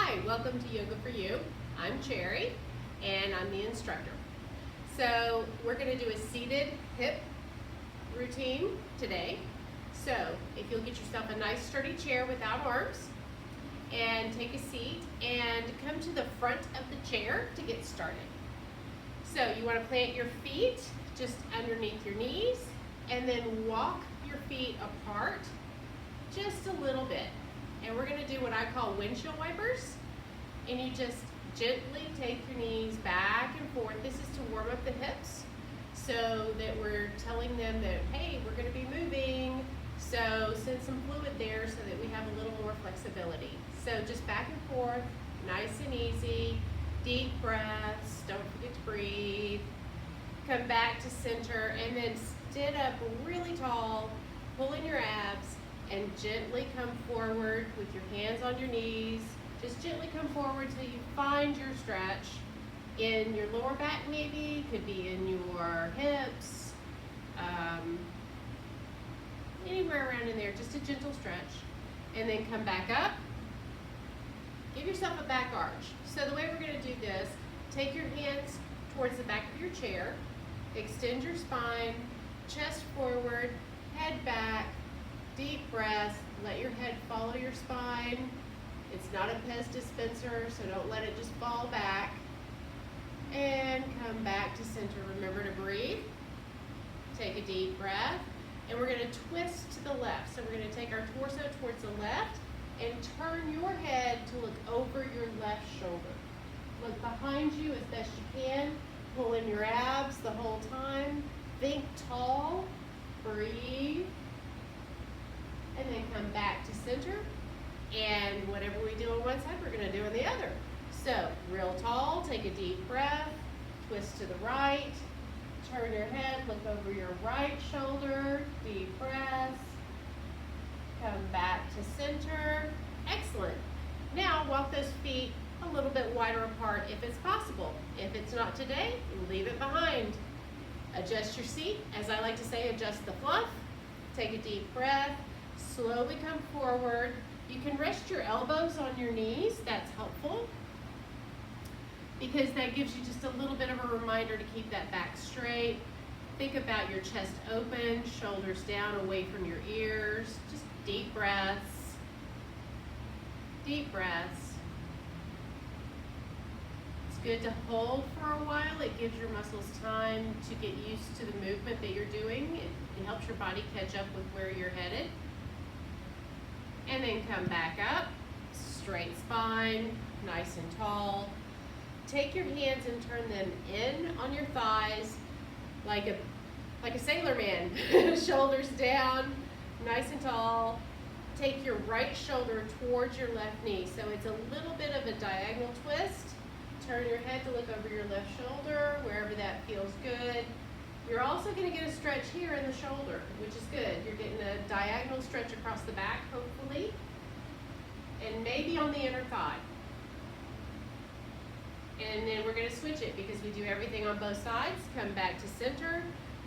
Hi, welcome to Yoga for You. I'm Cherry, and I'm the instructor. So we're going to do a seated hip routine today. So if you'll get yourself a nice sturdy chair without arms, and take a seat, and come to the front of the chair to get started. So you want to plant your feet just underneath your knees, and then walk your feet apart just a little bit. And we're going to do what I call windshield wipers. And you just gently take your knees back and forth. This is to warm up the hips so that we're telling them that, hey, we're going to be moving. So send some fluid there so that we have a little more flexibility. So just back and forth, nice and easy. Deep breaths, don't forget to breathe. Come back to center and then stand up really tall, pull in your abs, and gently come forward with your hands on your knees. Just gently come forward till you find your stretch in your lower back, maybe, could be in your hips, anywhere around in there, just a gentle stretch. And then come back up. Give yourself a back arch. So the way we're going to do this, take your hands towards the back of your chair, extend your spine, chest forward, head back, deep breath, let your head follow your spine. It's not a Pez dispenser, so don't let it just fall back. And come back to center. Remember to breathe. Take a deep breath. And we're going to twist to the left. So we're going to take our torso towards the left and turn your head to look over your left shoulder. Look behind you as best you can. Pull in your abs the whole time. Think tall. Breathe. And then come back to center. And whatever we do on one side, we're going to do on the other. So, real tall, take a deep breath, twist to the right, turn your head, look over your right shoulder, deep breaths, come back to center. Excellent. Now, walk those feet a little bit wider apart if it's possible. If it's not today, leave it behind. Adjust your seat. As I like to say, adjust the fluff. Take a deep breath. Slowly come forward. You can rest your elbows on your knees. That's helpful because that gives you just a little bit of a reminder to keep that back straight. Think about your chest open, shoulders down, away from your ears. Just deep breaths. Deep breaths. It's good to hold for a while. It gives your muscles time to get used to the movement that you're doing. It helps your body catch up with where you're headed. And then come back up, straight spine, nice and tall. Take your hands and turn them in on your thighs like a sailor man. Shoulders down, nice and tall. Take your right shoulder towards your left knee. So it's a little bit of a diagonal twist. Turn your head to look over your left shoulder, wherever that feels good. You're also going to get a stretch here in the shoulder, which is good. You're getting a diagonal stretch across the back, hopefully, and maybe on the inner thigh. And then we're going to switch it because we do everything on both sides. Come back to center.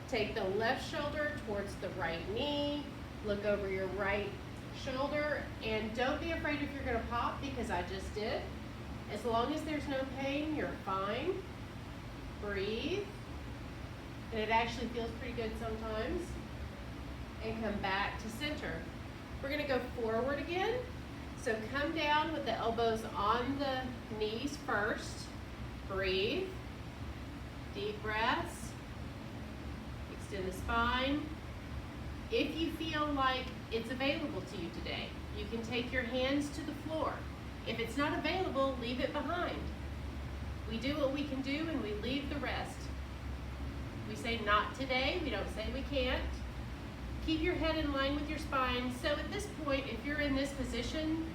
Take the left shoulder towards the right knee. Look over your right shoulder. And don't be afraid if you're going to pop because I just did. As long as there's no pain, you're fine. Breathe. And it actually feels pretty good sometimes. And come back to center. We're going to go forward again. So come down with the elbows on the knees first. Breathe. Deep breaths. Extend the spine. If you feel like it's available to you today, you can take your hands to the floor. If it's not available, leave it behind. We do what we can do and we leave the rest. We say not today, we don't say we can't. Keep your head in line with your spine. So at this point, if you're in this position,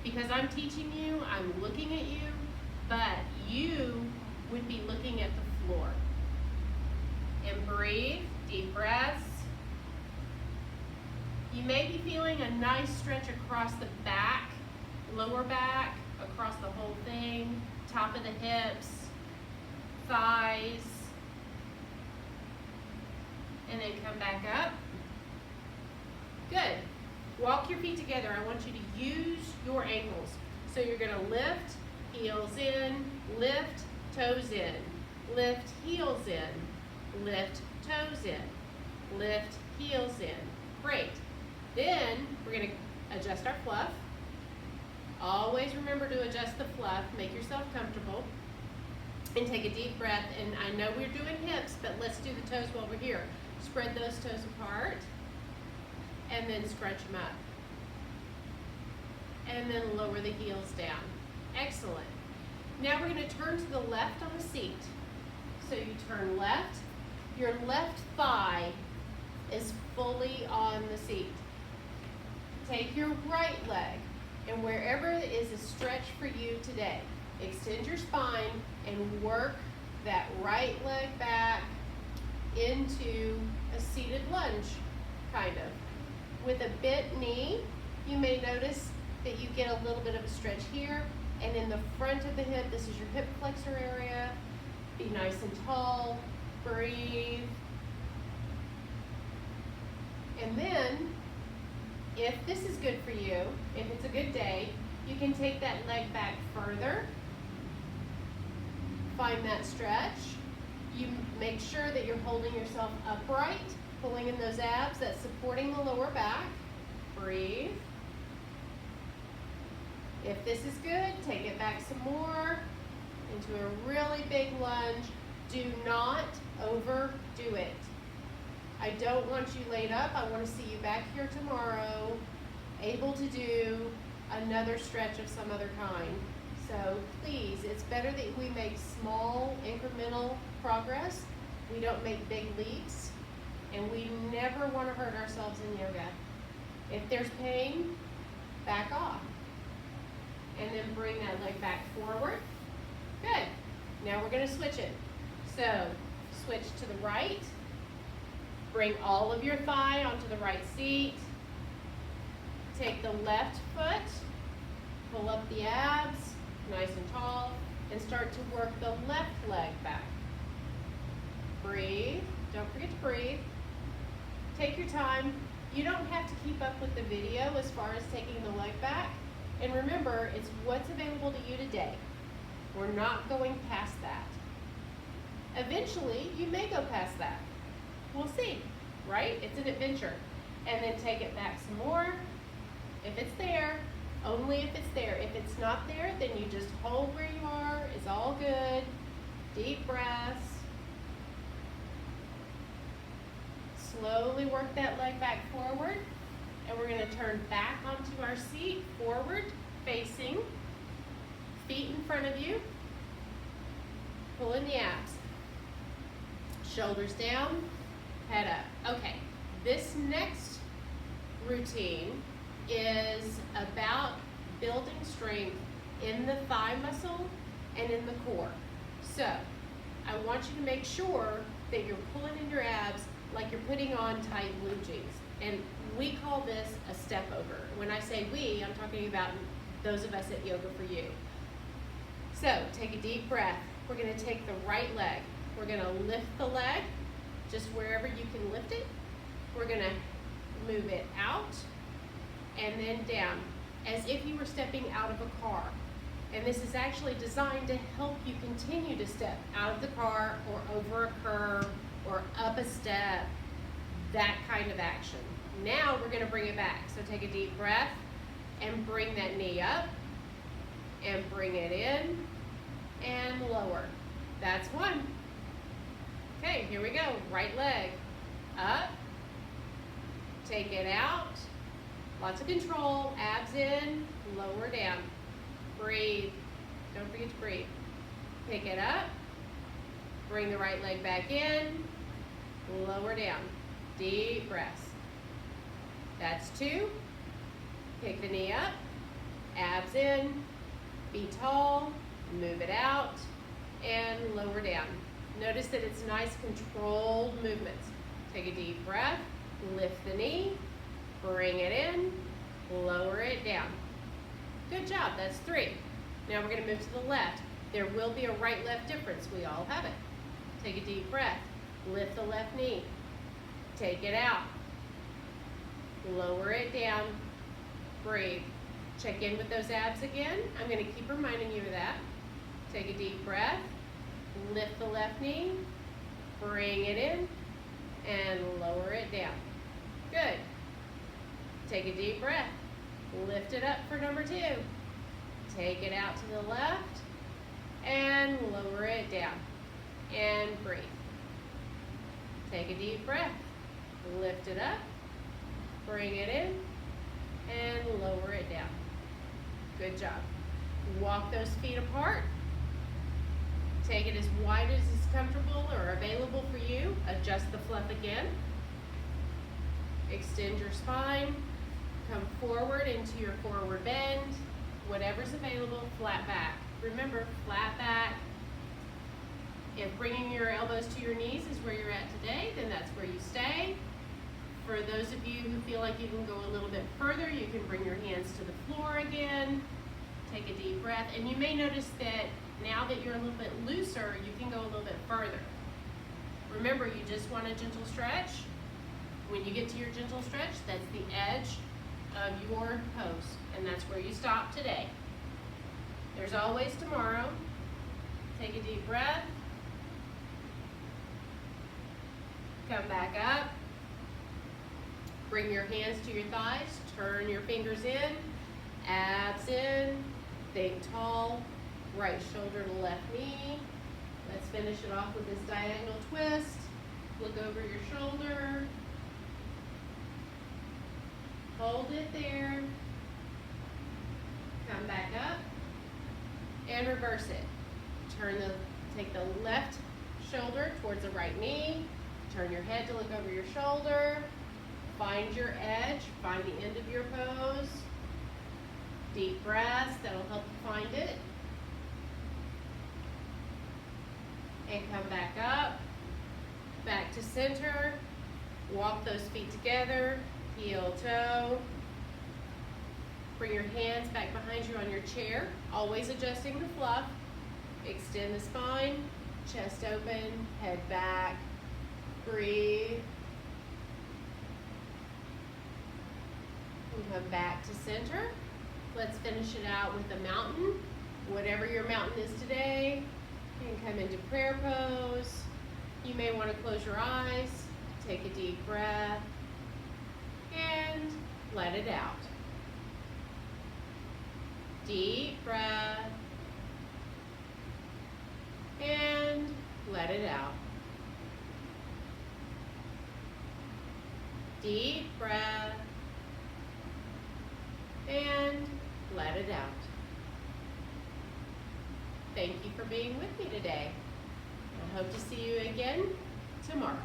because I'm teaching you, I'm looking at you, but you would be looking at the floor. And breathe, deep breaths. You may be feeling a nice stretch across the back, lower back, across the whole thing, top of the hips, thighs. And then come back up. Good. Walk your feet together. I want you to use your ankles. So you're gonna lift, heels in, lift, toes in, lift, heels in, lift, toes in, lift, heels in. Great. Then we're gonna adjust our fluff. Always remember to adjust the fluff, make yourself comfortable, and take a deep breath. And I know we're doing hips, but let's do the toes while we're here. Spread those toes apart, and then scrunch them up. And then lower the heels down. Excellent. Now we're gonna turn to the left on the seat. So you turn left, your left thigh is fully on the seat. Take your right leg, and wherever it is a stretch for you today, extend your spine and work that right leg back into a seated lunge, kind of. With a bent knee, you may notice that you get a little bit of a stretch here, and in the front of the hip, this is your hip flexor area. Be nice and tall, breathe. And then, if this is good for you, if it's a good day, you can take that leg back further. Find that stretch. You make sure that you're holding yourself upright, pulling in those abs, that's supporting the lower back. Breathe. If this is good, take it back some more into a really big lunge. Do not overdo it. I don't want you laid up. I want to see you back here tomorrow, able to do another stretch of some other kind. So please, it's better that we make small incremental progress. We don't make big leaps, and we never want to hurt ourselves in yoga. If there's pain, back off. And then bring that leg back forward. Good. Now we're going to switch it. So switch to the right. Bring all of your thigh onto the right seat. Take the left foot, pull up the abs, nice and tall, and start to work the left leg back. Breathe. Don't forget to breathe. Take your time. You don't have to keep up with the video as far as taking the leg back. And remember, it's what's available to you today. We're not going past that. Eventually, you may go past that. We'll see, right? It's an adventure. And then take it back some more. If it's there, only if it's there. If it's not there, then you just hold where you are. It's all good. Deep breaths. Slowly work that leg back forward. And we're going to turn back onto our seat, forward, facing, feet in front of you. Pull in the abs. Shoulders down, head up. Okay, this next routine is about building strength in the thigh muscle and in the core. So, I want you to make sure that you're pulling in your abs like you're putting on tight blue jeans. And we call this a step over. When I say we, I'm talking about those of us at Yoga for You. So take a deep breath. We're going to take the right leg. We're going to lift the leg just wherever you can lift it. We're going to move it out and then down as if you were stepping out of a car. And this is actually designed to help you continue to step out of the car or over a curb or up a step, that kind of action. Now we're going to bring it back. So take a deep breath and bring that knee up and bring it in and lower. That's one. Okay, here we go. Right leg up. Take it out. Lots of control. Abs in, lower down. Breathe. Don't forget to breathe. Pick it up. Bring the right leg back in. Lower down. Deep breaths. That's two. Pick the knee up. Abs in. Be tall. Move it out. And lower down. Notice that it's nice controlled movements. Take a deep breath. Lift the knee. Bring it in. Lower it down. Good job. That's three. Now we're going to move to the left. There will be a right-left difference. We all have it. Take a deep breath. Lift the left knee. Take it out. Lower it down. Breathe. Check in with those abs again. I'm going to keep reminding you of that. Take a deep breath. Lift the left knee. Bring it in and lower it down. Good. Take a deep breath. Lift it up for number 2. Take it out to the left and lower it down. And breathe. Take a deep breath. Lift it up. Bring it in and lower it down. Good job. Walk those feet apart. Take it as wide as is comfortable or available for you. Adjust the fluff again. Extend your spine. Come forward into your forward bend. Whatever's available, flat back. Remember, flat back. If bringing your elbows to your knees is where you're at today, then that's where you stay. For those of you who feel like you can go a little bit further, you can bring your hands to the floor again. Take a deep breath. And you may notice that now that you're a little bit looser, you can go a little bit further. Remember, you just want a gentle stretch. When you get to your gentle stretch, that's the edge of your pose. And that's where you stop today. There's always tomorrow. Take a deep breath. Come back up. Bring your hands to your thighs. Turn your fingers in. Abs in. Think tall. Right shoulder to left knee. Let's finish it off with this diagonal twist. Look over your shoulder. Hold it there. Come back up. And reverse it. Take the left shoulder towards the right knee. Turn your head to look over your shoulder. Find your edge. Find the end of your pose. Deep breaths. That'll help you find it. And come back up. Back to center. Walk those feet together. Heel toe. Bring your hands back behind you on your chair. Always adjusting the fluff. Extend the spine. Chest open. Head back. Breathe. And come back to center. Let's finish it out with a mountain. Whatever your mountain is today. You can come into prayer pose. You may want to close your eyes. Take a deep breath. And let it out. Deep breath. And let it out. Deep breath. And let it out. Thank you for being with me today. I hope to see you again tomorrow.